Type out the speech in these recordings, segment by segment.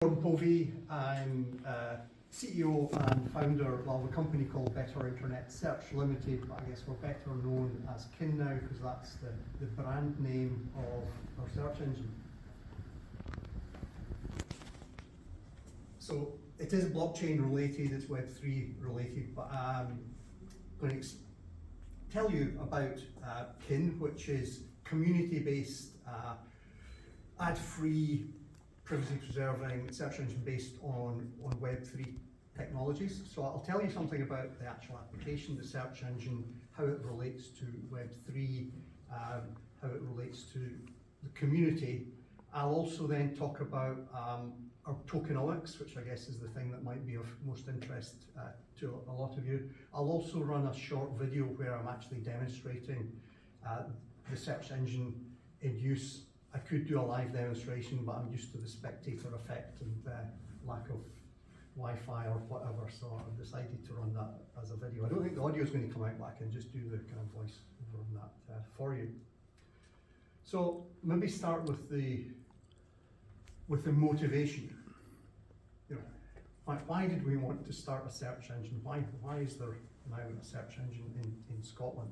Gordon Povey. I'm CEO and founder of a company called Better Internet Search Limited, but I guess we're better known as Kin now because that's the brand name of our search engine. So it is blockchain related, it's Web3 related, but I'm going to tell you about Kin, which is community-based, ad-free, privacy-preserving search engine based on Web3 technologies. So I'll tell you something about the actual application, the search engine, how it relates to Web3, how it relates to the community. I'll also then talk about our tokenomics, which I guess is the thing that might be of most interest to a lot of you. I'll also run a short video where I'm actually demonstrating the search engine in use. I could do a live demonstration, but I'm used to the spectator effect and lack of Wi-Fi or whatever, so I've decided to run that as a video. I don't think the audio is going to come out, but I can just do the kind of voice over on that for you. So maybe start with the motivation. You know, why did we want to start a search engine? Why is there now a search engine in Scotland?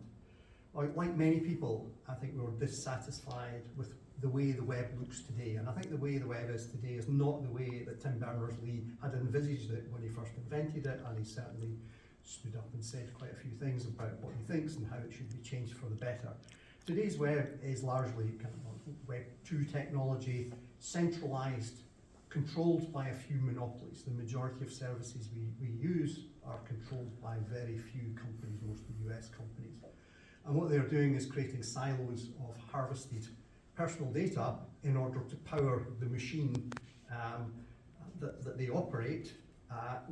Like many people, I think we were dissatisfied with the way the web looks today. And I think the way the web is today is not the way that Tim Berners-Lee had envisaged it when he first invented it, and he certainly stood up and said quite a few things about what he thinks and how it should be changed for the better. Today's web is largely kind of Web 2 technology, centralized, controlled by a few monopolies. The majority of services we use are controlled by very few companies, mostly US companies. And what they're doing is creating silos of harvested personal data in order to power the machine that they operate,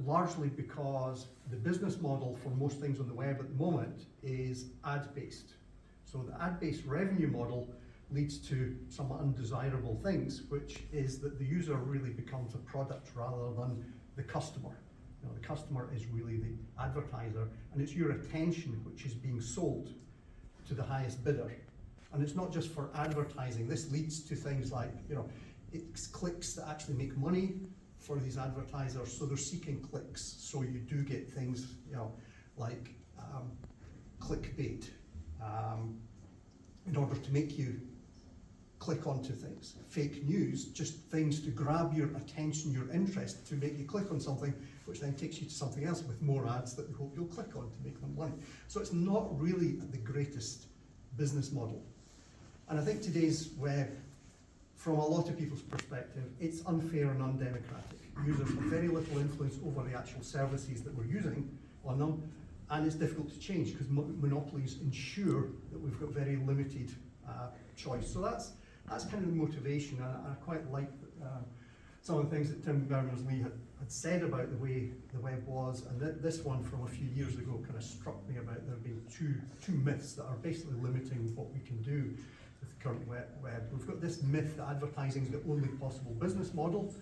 largely because the business model for most things on the web at the moment is ad-based. So the ad-based revenue model leads to some undesirable things, which is that the user really becomes a product rather than the customer. You know, the customer is really the advertiser, and it's your attention which is being sold to the highest bidder. And it's not just for advertising. This leads to things like, you know, it's clicks that actually make money for these advertisers, so they're seeking clicks. So you do get things, you know, like clickbait, in order to make you click onto things. Fake news, just things to grab your attention, your interest, to make you click on something, which then takes you to something else with more ads that you hope you'll click on to make them money. So it's not really the greatest business model. And I think today's web, from a lot of people's perspective, it's unfair and undemocratic. Users have very little influence over the actual services that we're using on them, and it's difficult to change because monopolies ensure that we've got very limited choice. So that's kind of the motivation, and I quite like some of the things that Tim Berners-Lee had said about the way the web was, and this one from a few years ago kind of struck me about there being two myths that are basically limiting what we can do with the current web. We've got this myth that advertising is the only possible business model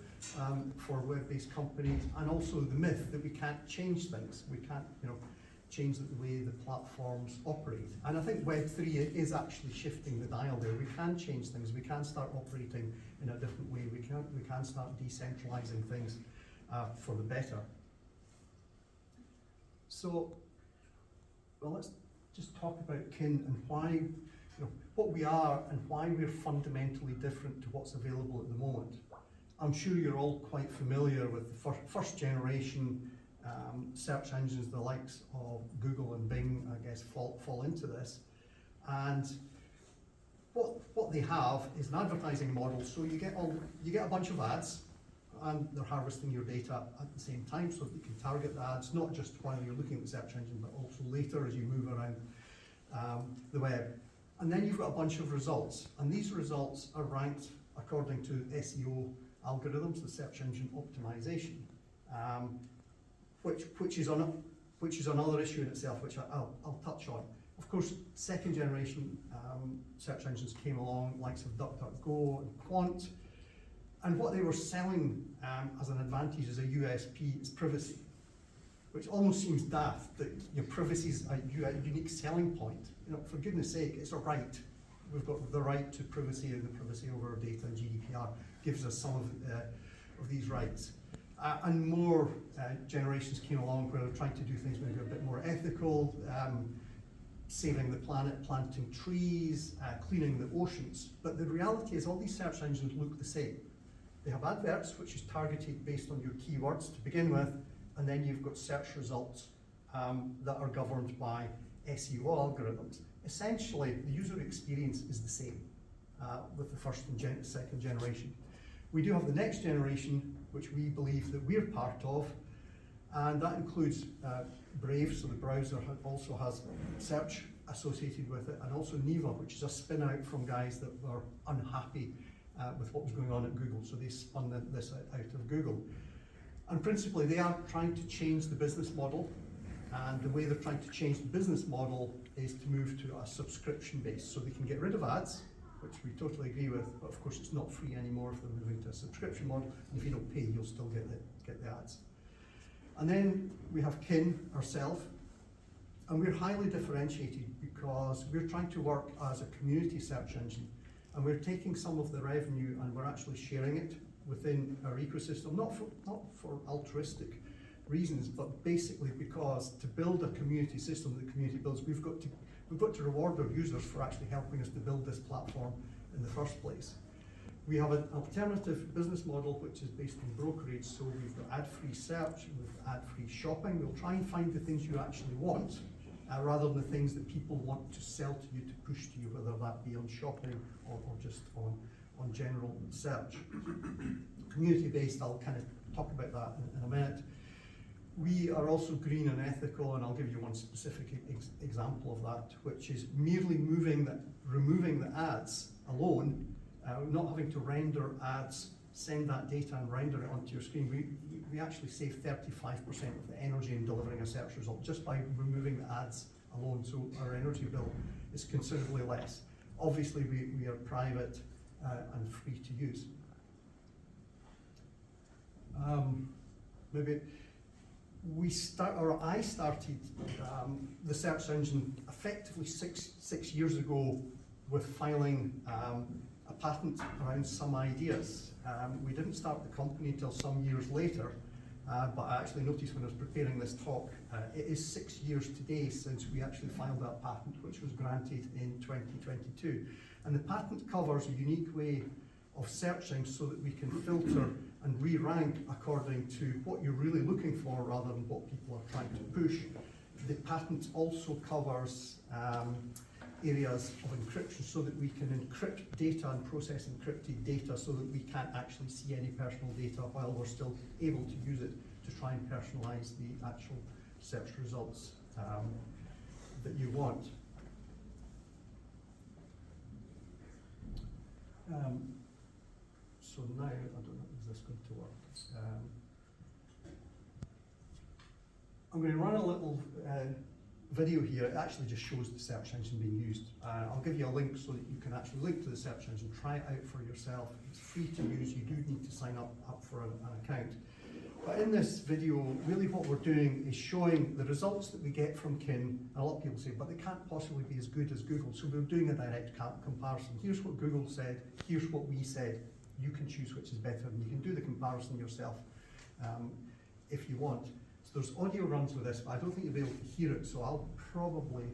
for web-based companies, and also the myth that we can't change things. We can't, you know, change the way the platforms operate. And I think Web3 is actually shifting the dial there. We can change things. We can start operating in a different way. We can start decentralizing things for the better. So, well, let's just talk about Kin and why, you know, what we are and why we're fundamentally different to what's available at the moment. I'm sure you're all quite familiar with the first generation search engines, the likes of Google and Bing, I guess, fall into this. And what they have is an advertising model. So you get a bunch of ads, and they're harvesting your data at the same time, so that you can target the ads not just while you're looking at the search engine, but also later as you move around the web. And then you've got a bunch of results, and these results are ranked according to SEO algorithms, the search engine optimization. Which is another issue in itself, which I'll touch on. Of course, second generation search engines came along, likes of DuckDuckGo and Quant, and what they were selling as an advantage, as a USP, is privacy, which almost seems daft that your privacy is a unique selling point. You know, for goodness sake, it's a right. We've got the right to privacy, and the privacy over our data, and GDPR gives us some of of these rights. And more generations came along where they're trying to do things maybe a bit more ethical, saving the planet, planting trees, cleaning the oceans. But the reality is all these search engines look the same. They have adverts, which is targeted based on your keywords to begin with, and then you've got search results that are governed by SEO algorithms. Essentially, the user experience is the same with the first and second generation. We do have the next generation, which we believe that we're part of, and that includes Brave, so the browser also has search associated with it, and also Neva, which is a spin out from guys that were unhappy with what was going on at Google, so they spun this out of Google. And principally, they are trying to change the business model, and the way they're trying to change the business model is to move to a subscription base, so they can get rid of ads, which we totally agree with, but of course it's not free anymore if they're moving to a subscription model, and if you don't pay, you'll still get the ads. And then we have Kin, ourselves, and we're highly differentiated because we're trying to work as a community search engine, and we're taking some of the revenue and we're actually sharing it within our ecosystem, not for altruistic reasons, but basically because to build a community system that the community builds, we've got to reward our users for actually helping us to build this platform in the first place. We have an alternative business model which is based on brokerage, so we've got ad-free search, we've got ad-free shopping. We'll try and find the things you actually want, rather than the things that people want to sell to you, to push to you, whether that be on shopping or just on general search. Community-based, I'll kind of talk about that in a minute. We are also green and ethical, and I'll give you one specific example of that, which is merely removing the ads alone, not having to render ads, send that data and render it onto your screen. We actually save 35% of the energy in delivering a search result just by removing the ads alone, so our energy bill is considerably less. Obviously, we are private and free to use. I started the search engine effectively six years ago with filing a patent around some ideas. We didn't start the company until some years later, but I actually noticed when I was preparing this talk, it is 6 years today since we actually filed that patent, which was granted in 2022. And the patent covers a unique way of searching so that we can filter and re-rank according to what you're really looking for rather than what people are trying to push. The patent also covers areas of encryption so that we can encrypt data and process encrypted data so that we can't actually see any personal data while we're still able to use it to try and personalize the actual search results that you want. So now, I don't know, is this going to work? I'm going to run a little video here. It actually just shows the search engine being used. I'll give you a link so that you can actually link to the search engine, try it out for yourself. It's free to use. You do need to sign up for an account. But in this video, really what we're doing is showing the results that we get from Kin. And a lot of people say, but they can't possibly be as good as Google. So we're doing a direct comparison. Here's what Google said. Here's what we said. You can choose which is better, and you can do the comparison yourself if you want. So there's audio runs with this, but I don't think you'll be able to hear it, so I'll probably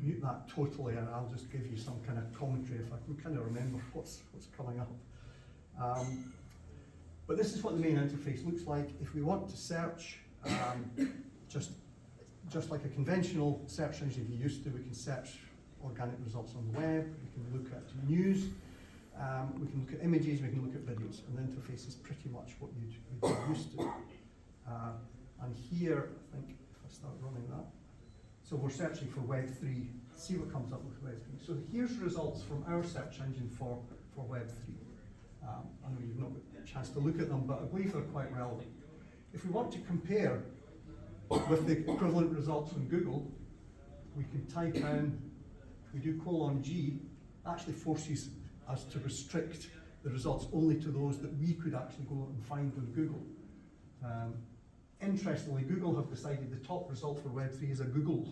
mute that totally, and I'll just give you some kind of commentary if I can kind of remember what's coming up. But this is what the main interface looks like. If we want to search, just like a conventional search engine you used to, we can search organic results on the web, we can look at news, we can look at images, we can look at videos, and the interface is pretty much what you'd be used to. And here, I think if I start running that, so we're searching for Web3, see what comes up with Web3. So here's results from our search engine for Web3. I know you've not got a chance to look at them, but I believe they're quite relevant. If we want to compare with the equivalent results from Google, we can type in, if we do :G, actually forces us to restrict the results only to those that we could actually go and find on Google. Interestingly, Google have decided the top result for Web3 is a Google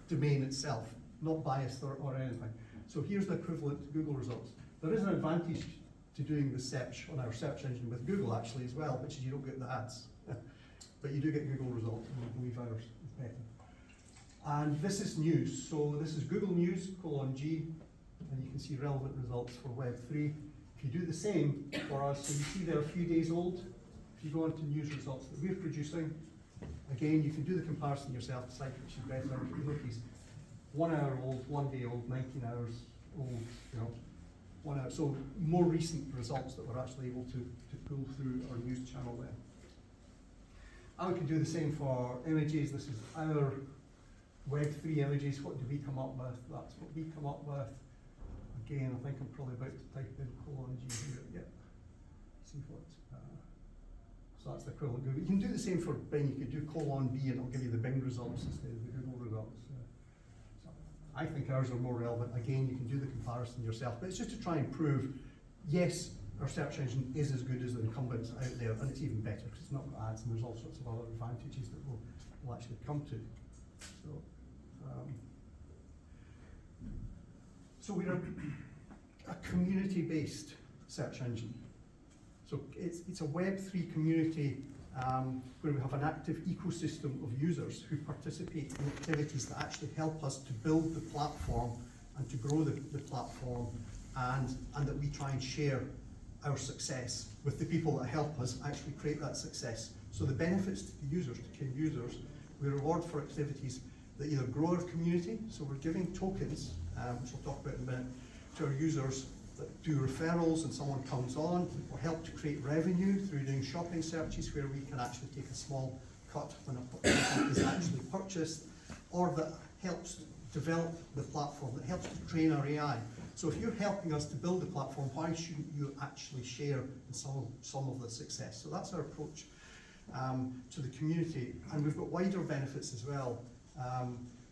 domain itself, not biased or anything. So here's the equivalent to Google results. There is an advantage to doing the search on our search engine with Google actually as well, which is you don't get the ads. But you do get Google results, and we believe ours is better. And this is news, so this is Google News, :G, and you can see relevant results for Web3. If you do the same for us, so you see they're a few days old, if you go on to news results that we're producing, again, you can do the comparison yourself, decide which is better. You look, these 1 hour old, 1 day old, 19 hours old, you know, 1 hour. So more recent results that we're actually able to pull through our news channel there. And we can do the same for images. This is our Web3 images. What do we come up with? That's what we come up with. Again, I think I'm probably about to type in :G here. Yep. See what. So that's the equivalent Google. You can do the same for Bing. You could do :B and it'll give you the Bing results instead of the Google results. So I think ours are more relevant. Again, you can do the comparison yourself, but it's just to try and prove, yes, our search engine is as good as the incumbents out there, and it's even better because it's not got ads and there's all sorts of other advantages that we'll actually come to. So we're a community-based search engine. So it's a Web3 community where we have an active ecosystem of users who participate in activities that actually help us to build the platform and to grow the platform, and that we try and share our success with the people that help us actually create that success. So the benefits to the users, to key users, we reward for activities that either grow our community, so we're giving tokens, which we'll talk about in a minute, to our users that do referrals and someone comes on, or help to create revenue through doing shopping searches where we can actually take a small cut when a product is actually purchased, or that helps develop the platform, that helps to train our AI. So if you're helping us to build the platform, why shouldn't you actually share in some of the success? So that's our approach to the community, and we've got wider benefits as well.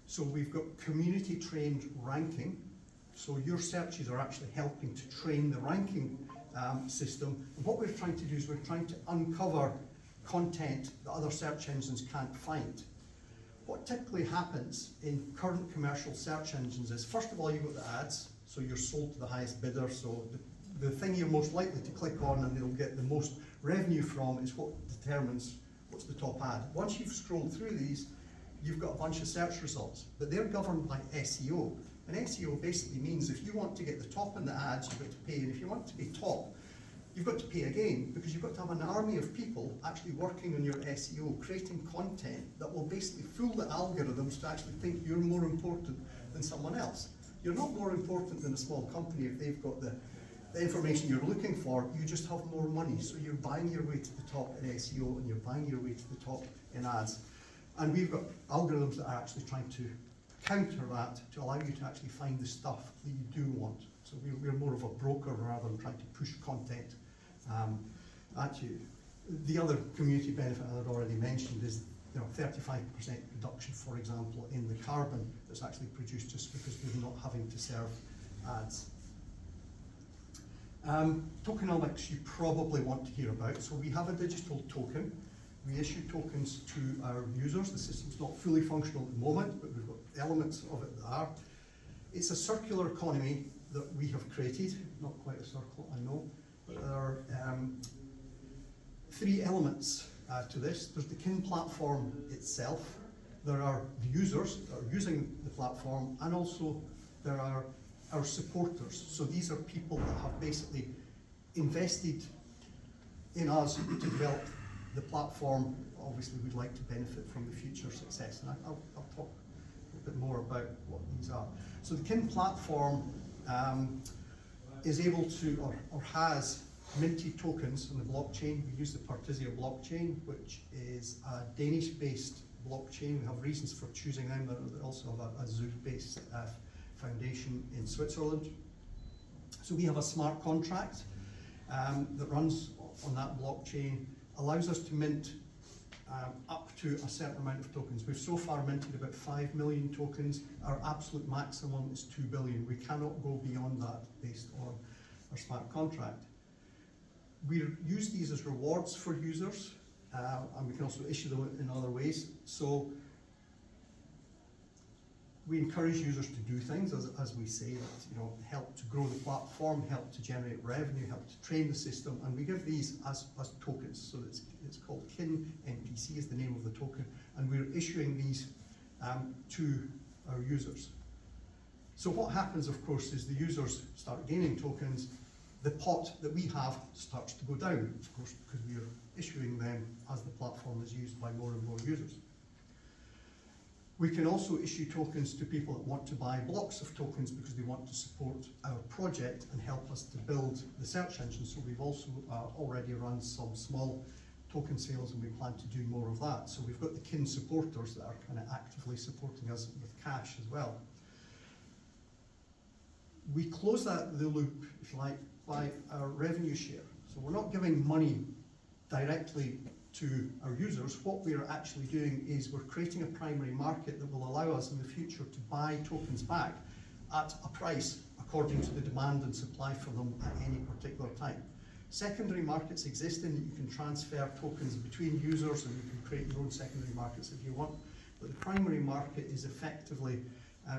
So we've got community-trained ranking. So your searches are actually helping to train the ranking system. And what we're trying to do is we're trying to uncover content that other search engines can't find. What typically happens in current commercial search engines is, first of all, you've got the ads, so you're sold to the highest bidder, so the thing you're most likely to click on and they'll get the most revenue from is what determines what's the top ad. Once you've scrolled through these, you've got a bunch of search results, but they're governed by SEO. And SEO basically means if you want to get the top in the ads, you've got to pay, and if you want to be top, you've got to pay again, because you've got to have an army of people actually working on your SEO, creating content that will basically fool the algorithms to actually think you're more important than someone else. You're not more important than a small company if they've got the information you're looking for. You just have more money, so you're buying your way to the top in SEO and you're buying your way to the top in ads. And we've got algorithms that are actually trying to counter that to allow you to actually find the stuff that you do want. So we're more of a broker rather than trying to push content at you. The other community benefit I'd already mentioned is 35% reduction, for example, in the carbon that's actually produced just because we're not having to serve ads. Tokenomics you probably want to hear about. So we have a digital token. We issue tokens to our users. The system's not fully functional at the moment, but we've got elements of it that are. It's a circular economy that we have created. Not quite a circle, I know, but there are three elements to this. There's the KIN platform itself. There are the users that are using the platform, and also there are our supporters. So these are people that have basically invested in us to develop the platform. Obviously, we'd like to benefit from the future success, and I'll talk a bit more about what these are. So the KIN platform is able to, or has, minted tokens on the blockchain. We use the Partisia blockchain, which is a Danish-based blockchain. We have reasons for choosing them. They also have a Zug-based foundation in Switzerland. So we have a smart contract that runs on that blockchain, allows us to mint up to a certain amount of tokens. We've so far minted about 5 million tokens. Our absolute maximum is 2 billion. We cannot go beyond that based on our smart contract. We use these as rewards for users, and we can also issue them in other ways. So We encourage users to do things, as we say, that help to grow the platform, help to generate revenue, help to train the system, and we give these as tokens. So it's called KIN NPC is the name of the token, and we're issuing these to our users. So what happens, of course, is the users start gaining tokens. The pot that we have starts to go down, of course, because we are issuing them as the platform is used by more and more users. We can also issue tokens to people that want to buy blocks of tokens because they want to support our project and help us to build the search engine. So we've also already run some small token sales, and we plan to do more of that. So we've got the KIN supporters that are kind of actively supporting us with cash as well. We close the loop, if you like, by our revenue share. So we're not giving money directly to our users. What we're actually doing is we're creating a primary market that will allow us in the future to buy tokens back at a price according to the demand and supply for them at any particular time. Secondary markets exist in that you can transfer tokens between users, and you can create your own secondary markets if you want. But the primary market is effectively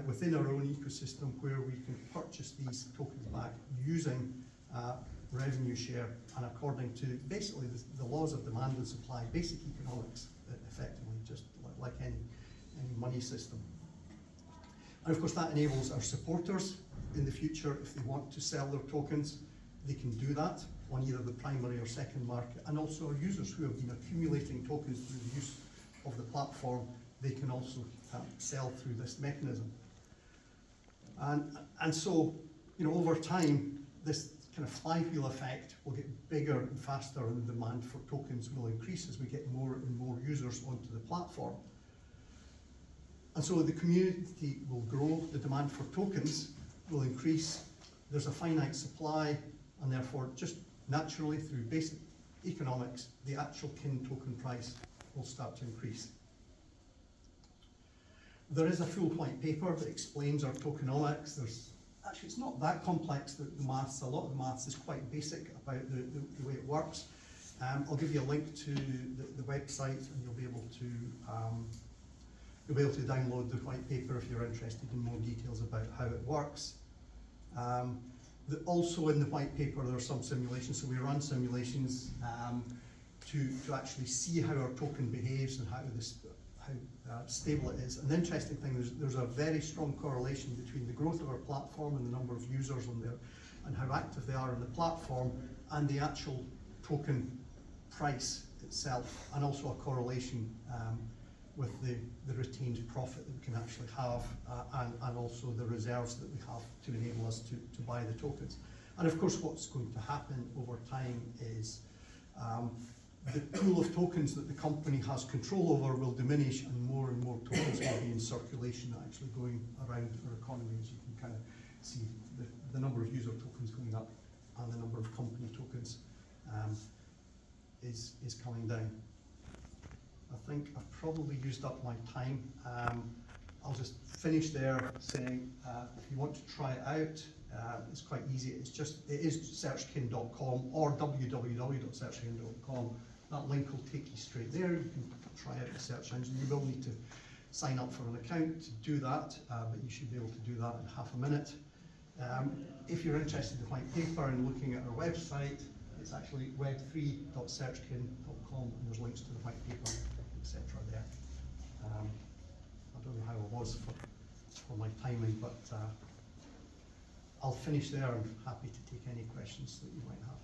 within our own ecosystem, where we can purchase these tokens back using revenue share and according to basically the laws of demand and supply, basic economics, effectively, just like any money system. And of course that enables our supporters in the future, if they want to sell their tokens, they can do that on either the primary or second market. And also our users who have been accumulating tokens through the use of the platform, they can also sell through this mechanism. And so, over time, this kind of flywheel effect will get bigger and faster, and the demand for tokens will increase as we get more and more users onto the platform. And so the community will grow, the demand for tokens will increase, there's a finite supply, and therefore just naturally through basic economics, the actual KIN token price will start to increase. There is a full white paper that explains our tokenomics. Actually, it's not that complex, the maths. A lot of the maths is quite basic about the way it works. I'll give you a link to the website, and you'll be able to download the white paper if you're interested in more details about how it works. Also in the white paper there are some simulations, so we run simulations to actually see how our token behaves and how stable it is. And the interesting thing is there's a very strong correlation between the growth of our platform and the number of users on there and how active they are on the platform and the actual token price itself, and also a correlation with the retained profit that we can actually have and also the reserves that we have to enable us to buy the tokens. And of course what's going to happen over time is the pool of tokens that the company has control over will diminish, and more tokens will be in circulation actually going around our economy. As you can kind of see, the number of user tokens going up and the number of company tokens is coming down. I think I've probably used up my time. I'll just finish there saying if you want to try it out, it's quite easy. It is searchkin.com or www.searchkin.com. That link will take you straight there. You can try out the search engine. You will need to sign up for an account to do that, but you should be able to do that in half a minute. If you're interested in the white paper and looking at our website, it's actually web3.searchkin.com, and there's links to the white paper, etc. there. I don't know how I was for my timing, but I'll finish there. I'm happy to take any questions that you might have.